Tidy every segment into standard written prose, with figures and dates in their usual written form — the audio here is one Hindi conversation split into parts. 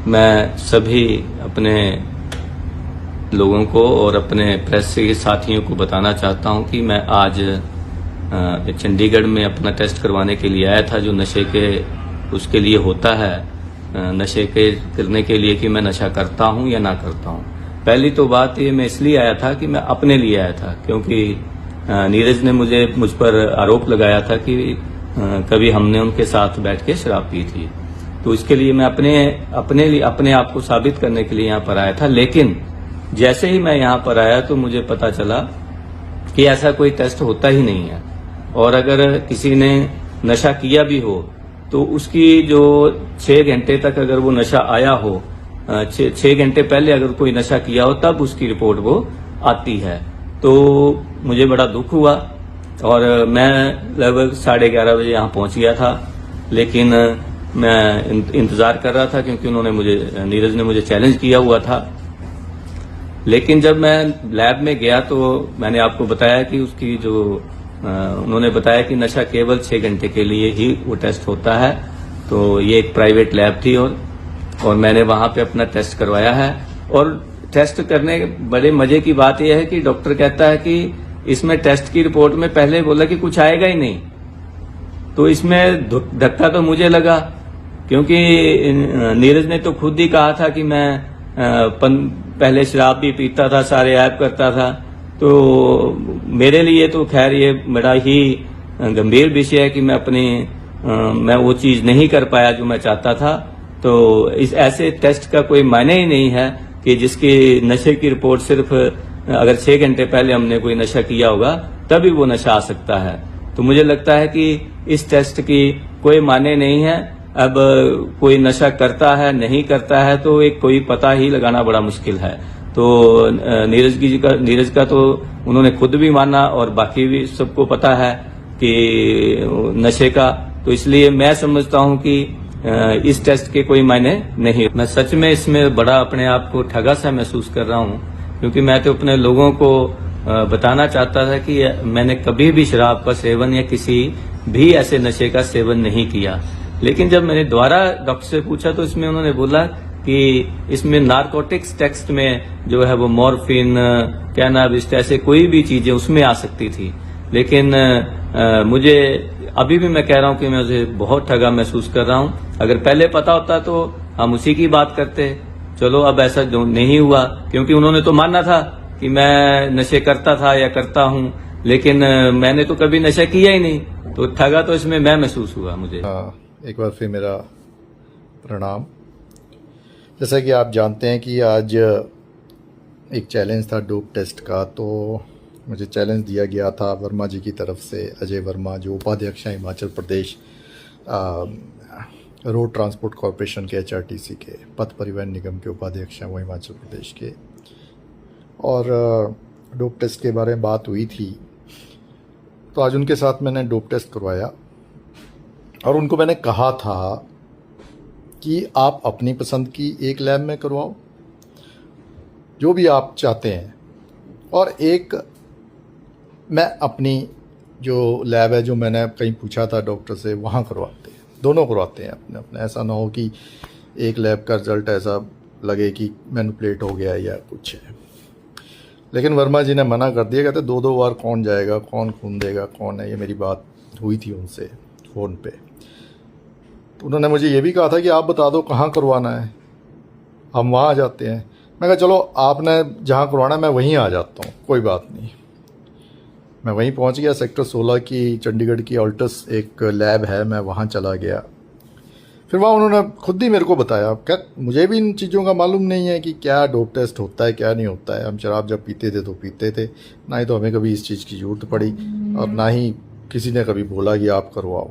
मैं सभी अपने लोगों को और अपने प्रेस के साथियों को बताना चाहता हूं कि मैं आज चंडीगढ़ में अपना टेस्ट करवाने के लिए आया था, जो नशे के उसके लिए होता है, नशे के करने के लिए कि मैं नशा करता हूं या ना करता हूं। पहली तो बात ये, मैं इसलिए आया था कि मैं अपने लिए आया था, क्योंकि नीरज ने मुझ पर आरोप लगाया था कि कभी हमने उनके साथ बैठ के शराब पी थी। तो इसके लिए मैं अपने आप को साबित करने के लिए यहाँ पर आया था। लेकिन जैसे ही मैं यहाँ पर आया तो मुझे पता चला कि ऐसा कोई टेस्ट होता ही नहीं है, और अगर किसी ने नशा किया भी हो तो उसकी जो 6 घंटे तक अगर वो नशा आया हो, 6 घंटे पहले अगर कोई नशा किया हो तब उसकी रिपोर्ट वो आती है। तो मुझे बड़ा दुख हुआ और मैं लगभग 11:30 बजे यहाँ पहुंच गया था, लेकिन मैं इंतजार कर रहा था क्योंकि नीरज ने मुझे चैलेंज किया हुआ था। लेकिन जब मैं लैब में गया तो मैंने आपको बताया कि उसकी जो उन्होंने बताया कि नशा केवल 6 घंटे के लिए ही वो टेस्ट होता है। तो ये एक प्राइवेट लैब थी और मैंने वहां पे अपना टेस्ट करवाया है। और टेस्ट करने बड़े मजे की बात यह है कि डॉक्टर कहता है कि इसमें टेस्ट की रिपोर्ट में पहले बोला कि कुछ आएगा ही नहीं। तो इसमें धक्का तो मुझे लगा, क्योंकि नीरज ने तो खुद ही कहा था कि मैं पहले शराब भी पीता था, सारे ऐप करता था। तो मेरे लिए तो खैर ये बड़ा ही गंभीर विषय है कि मैं वो चीज नहीं कर पाया जो मैं चाहता था। तो इस ऐसे टेस्ट का कोई मायने ही नहीं है कि जिसकी नशे की रिपोर्ट सिर्फ अगर 6 घंटे पहले हमने कोई नशा किया होगा तभी वो नशा आ सकता है। तो मुझे लगता है कि इस टेस्ट की कोई मायने नहीं है। अब कोई नशा करता है नहीं करता है तो एक कोई पता ही लगाना बड़ा मुश्किल है। तो नीरज का तो उन्होंने खुद भी माना और बाकी भी सबको पता है कि नशे का। तो इसलिए मैं समझता हूं कि इस टेस्ट के कोई मायने नहीं। मैं सच में इसमें बड़ा अपने आप को ठगा सा महसूस कर रहा हूं, क्योंकि मैं तो अपने लोगों को बताना चाहता था कि मैंने कभी भी शराब का सेवन या किसी भी ऐसे नशे का सेवन नहीं किया। लेकिन जब मैंने दोबारा डॉक्टर से पूछा तो इसमें उन्होंने बोला कि इसमें नारकोटिक्स टेक्स्ट में जो है वो मॉर्फिन, कैनाबिस, ऐसे कोई भी चीजें उसमें आ सकती थी। लेकिन मुझे अभी भी मैं कह रहा हूं कि मैं उसे बहुत ठगा महसूस कर रहा हूं। अगर पहले पता होता तो हम उसी की बात करते। चलो अब ऐसा नहीं हुआ, क्योंकि उन्होंने तो मानना था कि मैं नशे करता था या करता हूं, लेकिन मैंने तो कभी नशा किया ही नहीं। तो ठगा तो इसमें मैं महसूस हुआ मुझे। एक बार फिर मेरा प्रणाम। जैसा कि आप जानते हैं कि आज एक चैलेंज था डोप टेस्ट का, तो मुझे चैलेंज दिया गया था वर्मा जी की तरफ से, अजय वर्मा जो उपाध्यक्ष हैं Himachal Pradesh road transport corporation के, HRTC के, पथ परिवहन निगम के उपाध्यक्ष हैं वो हिमाचल प्रदेश के। और डोप टेस्ट के बारे में बात हुई थी, तो आज उनके साथ मैंने डोप टेस्ट करवाया और उनको मैंने कहा था कि आप अपनी पसंद की एक लैब में करवाओ जो भी आप चाहते हैं, और एक मैं अपनी जो लैब है जो मैंने कहीं पूछा था डॉक्टर से वहाँ करवाते हैं। दोनों करवाते हैं अपने अपने। ऐसा ना हो कि एक लैब का रिजल्ट ऐसा लगे कि मैनिपुलेट हो गया या कुछ है। लेकिन वर्मा जी ने मना कर दिया, कहते 2-2 बार कौन जाएगा, कौन खून देगा, कौन है। ये मेरी बात हुई थी उनसे फ़ोन पे। तो उन्होंने मुझे ये भी कहा था कि आप बता दो कहाँ करवाना है, हम वहाँ आ जाते हैं। मैं कहा चलो आपने जहाँ करवाना है मैं वहीं आ जाता हूँ, कोई बात नहीं। मैं वहीं पहुँच गया। सेक्टर 16 की चंडीगढ़ की ऑल्टस एक लैब है, मैं वहाँ चला गया। फिर वहाँ उन्होंने खुद ही मेरे को बताया। क्या मुझे भी इन चीज़ों का मालूम नहीं है कि क्या डोप टेस्ट होता है क्या नहीं होता है। हम शराब जब पीते थे तो पीते थे, ना ही तो हमें कभी इस चीज़ की ज़रूरत पड़ी और ना ही किसी ने कभी बोला कि आप करवाओ।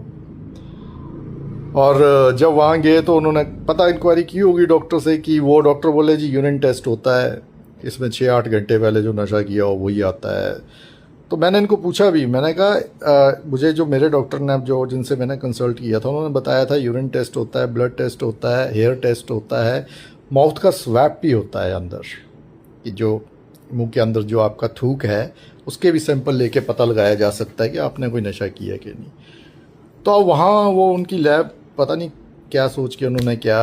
और जब वहाँ गए तो उन्होंने पता इंक्वायरी की होगी डॉक्टर से कि वो डॉक्टर बोले जी यूरिन टेस्ट होता है, इसमें 6-8 घंटे पहले जो नशा किया हो वही आता है। तो मैंने इनको पूछा भी, मैंने कहा मुझे जो मेरे डॉक्टर ने जो जिनसे मैंने कंसल्ट किया था उन्होंने बताया था यूरिन टेस्ट होता है, ब्लड टेस्ट होता है, हेयर टेस्ट होता है, माउथ का स्वैप भी होता है अंदर, कि जो मुंह के अंदर जो आपका थूक है उसके भी सैंपल लेके पता लगाया जा सकता है कि आपने कोई नशा किया कि नहीं। तो अब वहाँ वो उनकी लैब पता नहीं क्या सोच के उन्होंने क्या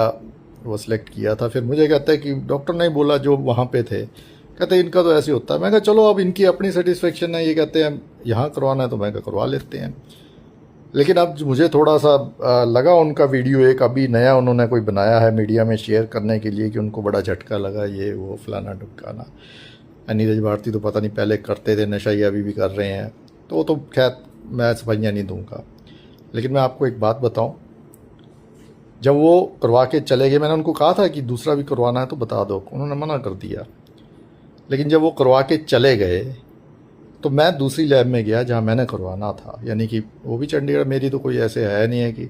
वो सिलेक्ट किया था। फिर मुझे कहता है कि डॉक्टर ने बोला जो वहाँ पे थे, कहते हैं इनका तो ऐसे होता है। मैं कहा चलो अब इनकी अपनी सेटिस्फेक्शन है, ये कहते हैं यहाँ करवाना है तो मैं कहा करवा लेते हैं। लेकिन अब मुझे थोड़ा सा लगा उनका वीडियो एक अभी नया उन्होंने कोई बनाया है मीडिया में शेयर करने के लिए कि उनको बड़ा झटका लगा, ये वो फलाना ढुमकाना। नीरज भारती तो पता नहीं पहले करते थे नशा, ये अभी भी कर रहे हैं, तो वो तो खैर मैं सफाइयाँ नहीं दूंगा। लेकिन मैं आपको एक बात बताऊं, जब वो करवा के चले गए, मैंने उनको कहा था कि दूसरा भी करवाना है तो बता दो, उन्होंने मना कर दिया। लेकिन जब वो करवा के चले गए तो मैं दूसरी लैब में गया जहाँ मैंने करवाना था, यानी कि वो भी चंडीगढ़, मेरी तो कोई ऐसे है नहीं है कि,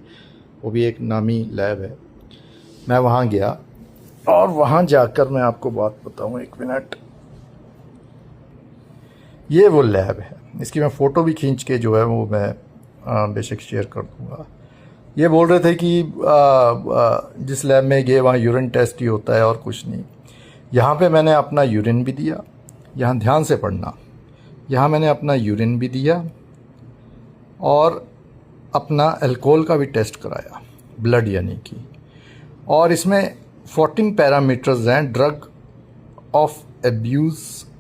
वो भी एक नामी लैब है। मैं वहाँ गया और वहाँ जाकर मैं आपको बात बताऊँ, एक मिनट, ये वो लैब है। इसकी मैं फ़ोटो भी खींच के जो है वो मैं बेशक शेयर कर दूँगा। ये बोल रहे थे कि जिस लैब में गए वहाँ यूरिन टेस्ट ही होता है और कुछ नहीं। यहाँ पे मैंने अपना यूरिन भी दिया, यहाँ ध्यान से पढ़ना, यहाँ मैंने अपना यूरिन भी दिया और अपना अल्कोहल का भी टेस्ट कराया, ब्लड यानी कि। और इसमें 14 पैरामीटर्स हैं, drug of abuse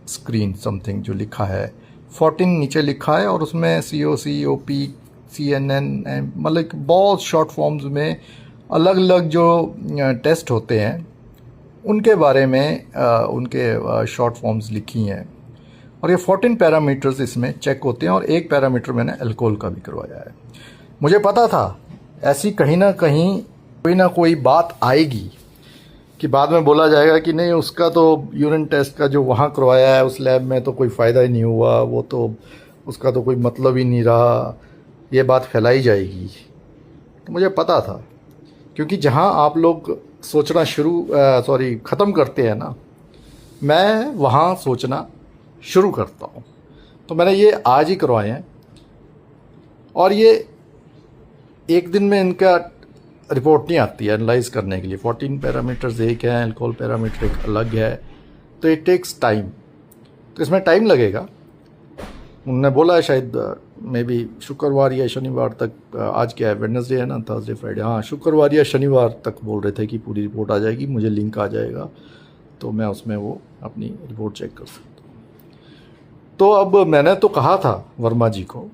screen something जो लिखा है, 14 नीचे लिखा है, और उसमें COC, OP, CNN, मतलब बहुत शॉर्ट फॉर्म्स में अलग अलग जो टेस्ट होते हैं उनके बारे में उनके शॉर्ट फॉर्म्स लिखी हैं। और ये 14 पैरामीटर्स इसमें चेक होते हैं, और एक पैरामीटर मैंने अल्कोहल का भी करवाया है। मुझे पता था ऐसी कहीं ना कोई बात आएगी कि बाद में बोला जाएगा कि नहीं उसका तो यूरिन टेस्ट का जो वहाँ करवाया है उस लैब में तो कोई फ़ायदा ही नहीं हुआ, वो तो उसका तो कोई मतलब ही नहीं रहा, ये बात फैलाई जाएगी। तो मुझे पता था, क्योंकि जहाँ आप लोग सोचना ख़त्म करते हैं ना, मैं वहाँ सोचना शुरू करता हूँ। तो मैंने ये आज ही करवाए हैं, और ये एक दिन में इनका रिपोर्ट नहीं आती है एनालाइज करने के लिए। 14 पैरामीटर्स एक हैं, अल्कोहल पैरामीटर एक अलग है, तो इट टेक्स टाइम, तो इसमें टाइम लगेगा। उन्होंने बोला है शायद मे बी शुक्रवार या शनिवार तक, आज क्या है, वेडनेसडे है ना, थर्सडे फ्राइडे, हाँ शुक्रवार या शनिवार तक बोल रहे थे कि पूरी रिपोर्ट आ जाएगी, मुझे लिंक आ जाएगा तो मैं उसमें वो अपनी रिपोर्ट चेक कर सकता हूँ। तो अब मैंने तो कहा था वर्मा जी को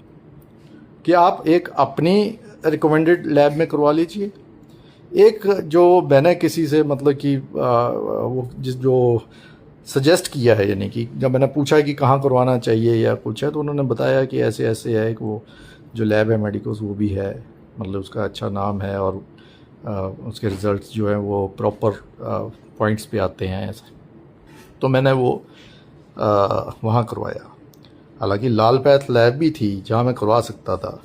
कि आप एक अपनी रिकमेंडेड लैब में करवा लीजिए, एक जो मैंने किसी से मतलब कि वो जो सजेस्ट किया है, यानी कि जब मैंने पूछा कि कहाँ करवाना चाहिए या कुछ है, तो उन्होंने बताया कि ऐसे ऐसे है, कि वो जो लैब है मेडिकोस वो भी है, मतलब उसका अच्छा नाम है, और उसके रिज़ल्ट्स जो हैं वो प्रॉपर पॉइंट्स पे आते हैं ऐसे। तो मैंने वो वहाँ करवाया। हालांकि लाल पैथ लैब भी थी जहाँ मैं करवा सकता था,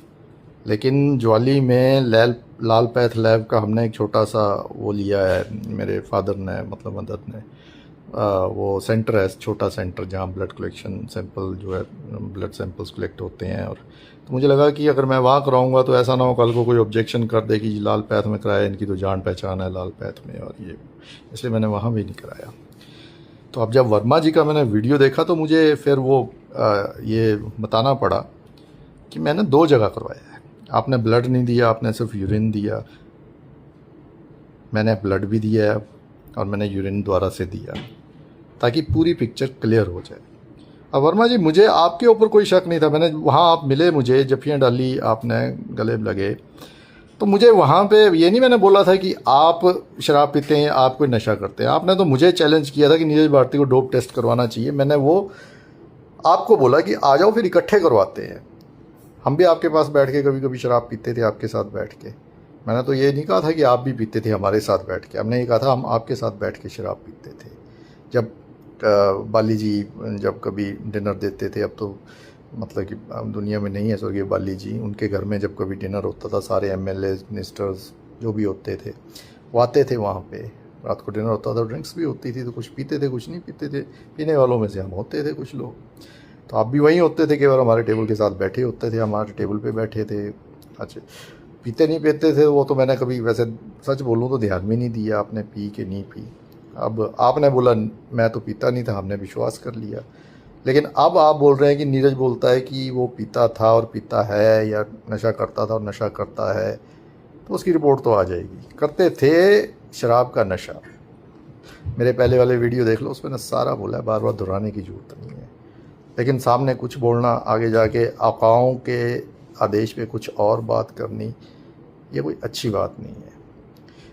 लेकिन ज्वाली में लाल पैथ लैब का हमने एक छोटा सा वो लिया है, मेरे फादर ने, मतलब मदर ने, वो सेंटर है, छोटा सेंटर जहाँ ब्लड कलेक्शन सैंपल जो है, ब्लड सैंपल्स कलेक्ट होते हैं। और तो मुझे लगा कि अगर मैं वहाँ कराऊंगा तो ऐसा ना हो कल को कोई ऑब्जेक्शन कर दे कि लाल पैथ में कराया, इनकी तो जान पहचान है लाल पैथ में, और ये इसलिए मैंने वहाँ भी नहीं कराया। तो अब जब वर्मा जी का मैंने वीडियो देखा तो मुझे फिर वो ये बताना पड़ा कि मैंने 2 जगह करवाया है। आपने ब्लड नहीं दिया, आपने सिर्फ यूरिन दिया। मैंने ब्लड भी दिया है और मैंने यूरिन द्वारा से दिया, ताकि पूरी पिक्चर क्लियर हो जाए। अब वर्मा जी, मुझे आपके ऊपर कोई शक नहीं था। मैंने वहाँ, आप मिले मुझे, जफियाँ डाली आपने, गले लगे, तो मुझे वहाँ पे ये नहीं मैंने बोला था कि आप शराब पीते हैं, आप कोई नशा करते हैं। आपने तो मुझे चैलेंज किया था कि नीरज भारती को डोप टेस्ट करवाना चाहिए। मैंने वो आपको बोला कि आ जाओ फिर इकट्ठे करवाते हैं। हम भी आपके पास बैठ के कभी कभी शराब पीते थे आपके साथ बैठ के। मैंने तो ये नहीं कहा था कि आप भी पीते थे हमारे साथ बैठ के, हमने ये कहा था हम आपके साथ बैठ के शराब पीते थे। जब बाली जी जब कभी डिनर देते थे, अब तो मतलब कि दुनिया में नहीं है स्वर्गीय बाली जी, उनके घर में जब कभी डिनर होता था, सारे MLA मिनिस्टर्स जो भी होते थे वो आते थे वहाँ पे। रात को डिनर होता था, ड्रिंक्स भी होती थी, तो कुछ पीते थे कुछ नहीं पीते थे। पीने वालों में से हम होते थे कुछ लोग, तो आप भी वहीं होते थे, कई बार हमारे टेबल के साथ बैठे होते थे, हमारे टेबल पे बैठे थे। अच्छा, पीते नहीं पीते थे वो तो मैंने कभी, वैसे सच बोलूँ तो ध्यान में नहीं दिया आपने पी के नहीं पी। अब आपने बोला मैं तो पीता नहीं था, हमने विश्वास कर लिया। लेकिन अब आप बोल रहे हैं कि नीरज बोलता है कि वो पीता था और पीता है, या नशा करता था और नशा करता है। तो उसकी रिपोर्ट तो आ जाएगी। करते थे शराब का नशा। मेरे पहले वाले वीडियो देख लो, उसमें सारा बोला है, बार बार दोहराने की जरूरत नहीं है। लेकिन सामने कुछ बोलना, आगे जाके आकाओं के आदेश पे कुछ और बात करनी, ये कोई अच्छी बात नहीं है।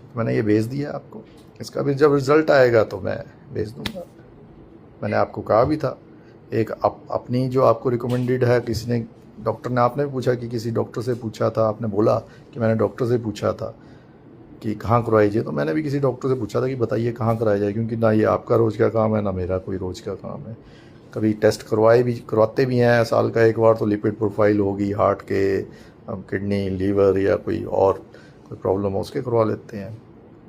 तो मैंने ये भेज दिया आपको, इसका भी जब रिज़ल्ट आएगा तो मैं भेज दूँगा। मैंने आपको कहा भी था, एक अपनी जो आपको रिकमेंडेड है, किसी ने, डॉक्टर ने, आपने भी पूछा कि किसी डॉक्टर से पूछा था, आपने बोला कि मैंने डॉक्टर से पूछा था कि कहाँ करवाई जाए, तो मैंने भी किसी डॉक्टर से पूछा था कि बताइए कहाँ कराया जाए, क्योंकि ना ये आपका रोज़ का काम है, ना मेरा कोई रोज़ का काम है। कभी टेस्ट करवाते भी हैं साल का एक बार, तो लिपिड प्रोफाइल होगी हार्ट के, किडनी, लीवर या कोई प्रॉब्लम हो उसके करवा लेते हैं।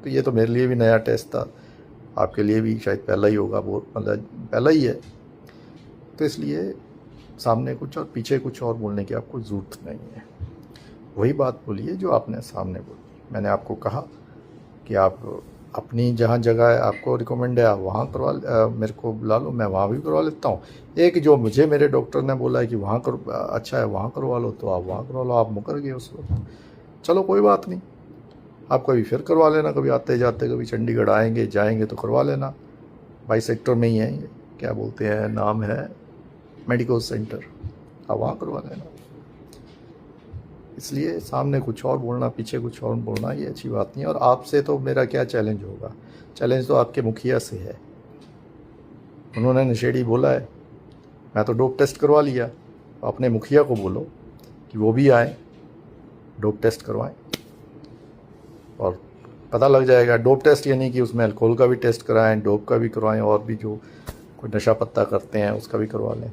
तो ये तो मेरे लिए भी नया टेस्ट था, आपके लिए भी शायद पहला ही होगा, वो मतलब पहला ही है। तो इसलिए सामने कुछ और पीछे कुछ और बोलने की आपको ज़रूरत नहीं है। वही बात बोलिए जो आपने सामने बोली। मैंने आपको कहा कि आप अपनी जहाँ जगह है, आपको रिकमेंड है, आप वहाँ मेरे को बुला लो, मैं वहाँ भी करवा लेता हूँ। एक जो मुझे मेरे डॉक्टर ने बोला है कि वहाँ अच्छा है, वहाँ करवा लो, तो आप वहाँ करवा लो। आप मुकर गए उस वक्त, चलो कोई बात नहीं, आप कभी फिर करवा लेना, कभी आते जाते कभी चंडीगढ़ आएंगे जाएंगे तो करवा लेना। 22 सेक्टर में ही है, क्या बोलते हैं, नाम है मेडिकल सेंटर, आप वहाँ करवा लेना। इसलिए सामने कुछ और बोलना, पीछे कुछ और बोलना, ये अच्छी बात नहीं है। और आपसे तो मेरा क्या चैलेंज होगा? चैलेंज तो आपके मुखिया से है। उन्होंने नशेड़ी बोला है, मैं तो डोप टेस्ट करवा लिया। अपने मुखिया को बोलो कि वो भी आए, डोप टेस्ट करवाएं, और पता लग जाएगा। डोप टेस्ट यानी कि उसमें अल्कोहल का भी टेस्ट कराएं, डोप का भी करवाएं, और भी जो कोई नशा पत्ता करते हैं उसका भी करवा लें।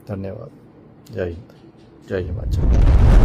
धन्यवाद। जय हिंद, जय हिमाचल।